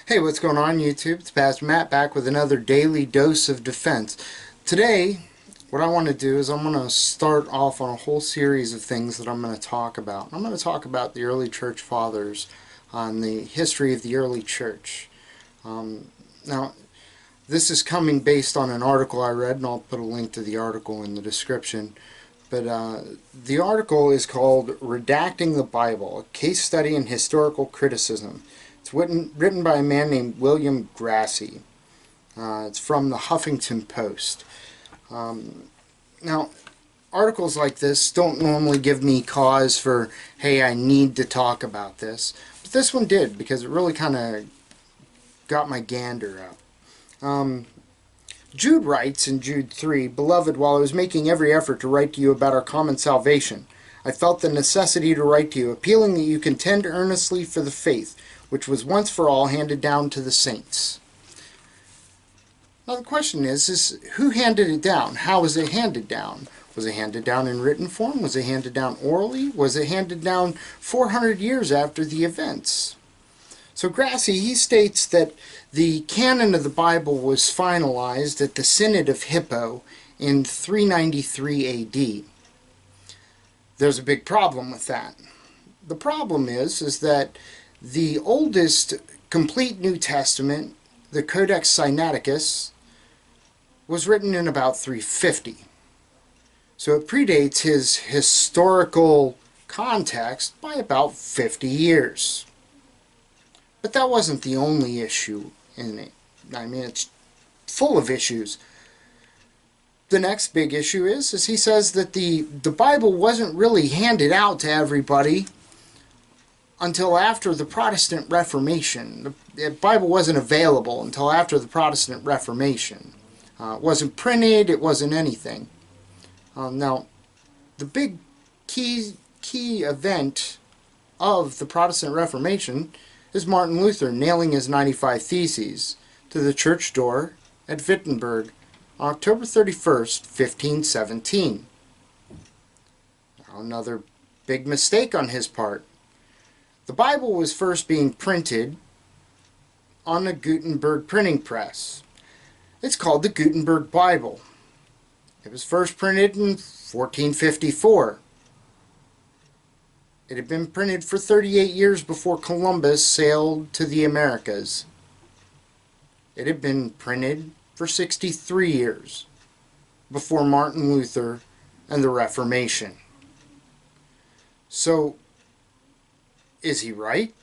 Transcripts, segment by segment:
Hey, what's going on YouTube? It's Pastor Matt back with another daily dose of defense. Today, what I want to do is I'm going to start off on a whole series of things that I'm going to talk about. I'm going to talk about the early church fathers, on the history of the early church. Now, this is coming based on an article I read, and I'll put a link to the article in the description. But the article is called Redacting the Bible, a Case Study in Historical Criticism. It's written by a man named William Grassy. It's from the Huffington Post. Now, articles like this don't normally give me cause for, hey, I need to talk about this. But this one did, because it really kind of got my gander up. Jude writes in Jude 3, "Beloved, while I was making every effort to write to you about our common salvation, I felt the necessity to write to you, appealing that you contend earnestly for the faith, which was once for all handed down to the saints." Now the question is who handed it down? How was it handed down? Was it handed down in written form? Was it handed down orally? Was it handed down 400 years after the events? So Grassy, he states that the canon of the Bible was finalized at the Synod of Hippo in 393 AD. There's a big problem with that. The problem is that the oldest complete New Testament, the Codex Sinaiticus, was written in about 350. So it predates his historical context by about 50 years. But that wasn't the only issue in it. I mean, it's full of issues. The next big issue is he says that the Bible wasn't really handed out to everybody until after the Protestant Reformation. The Bible wasn't available until after the Protestant Reformation. It wasn't printed, it wasn't anything. Now, the big key event of the Protestant Reformation is Martin Luther nailing his 95 Theses to the church door at Wittenberg on October 31st, 1517. Now, another big mistake on his part. The Bible was first being printed on the Gutenberg printing press. It's called the Gutenberg Bible. It was first printed in 1454. It had been printed for 38 years before Columbus sailed to the Americas. It had been printed for 63 years before Martin Luther and the Reformation. So, is he right?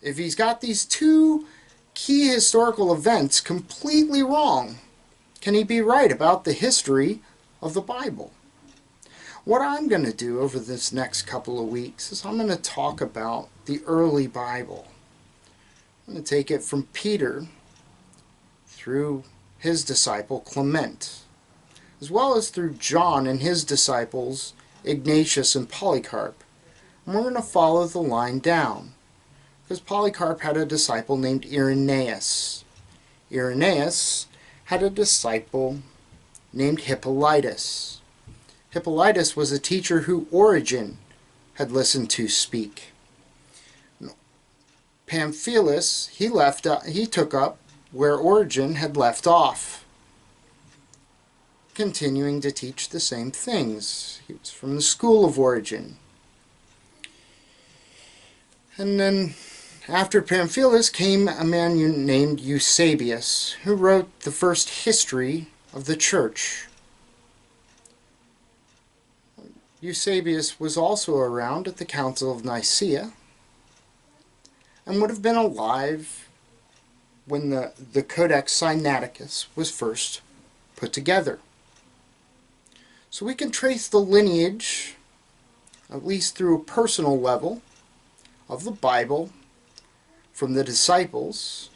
If he's got these two key historical events completely wrong, can he be right about the history of the Bible? What I'm going to do over this next couple of weeks is I'm going to talk about the early Bible. I'm going to take it from Peter through his disciple Clement, as well as through John and his disciples Ignatius and Polycarp. And we're going to follow the line down, because Polycarp had a disciple named Irenaeus. Irenaeus had a disciple named Hippolytus. Hippolytus was a teacher who Origen had listened to speak. Pamphilus, he took up where Origen had left off, continuing to teach the same things. He was from the school of Origen. And then after Pamphilus came a man named Eusebius, who wrote the first history of the church. Eusebius was also around at the Council of Nicaea and would have been alive when the Codex Sinaiticus was first put together. So we can trace the lineage, at least through a personal level, of the Bible from the disciples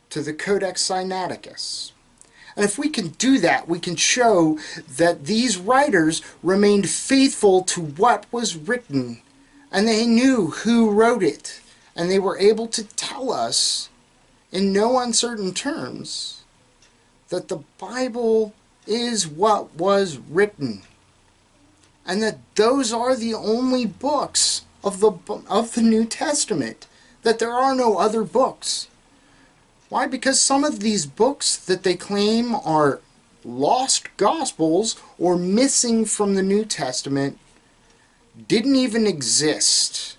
to the Codex Sinaiticus. And if we can do that, we can show that these writers remained faithful to what was written, and they knew who wrote it, and they were able to tell us in no uncertain terms that the Bible is what was written, and that those are the only books of the New Testament that there are no other books. Why? Because some of these books that they claim are lost gospels or missing from the New Testament didn't even exist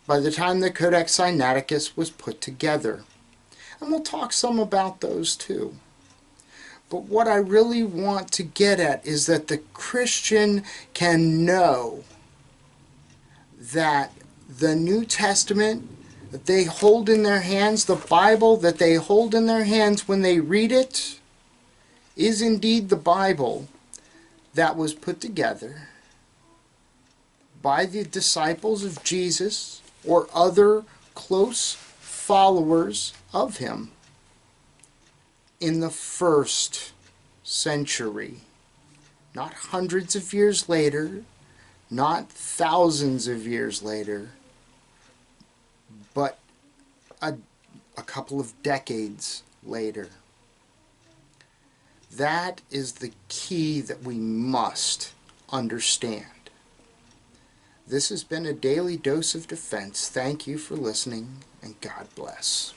by the time the Codex Sinaiticus was put together. And we'll talk some about those too. But what I really want to get at is that the Christian can know that the New Testament that they hold in their hands, the Bible that they hold in their hands when they read it, is indeed the Bible that was put together by the disciples of Jesus or other close followers of him in the first century. Not hundreds of years later, not thousands of years later, but a couple of decades later. That is the key that we must understand. This has been a Daily Dose of Defense. Thank you for listening, and God bless.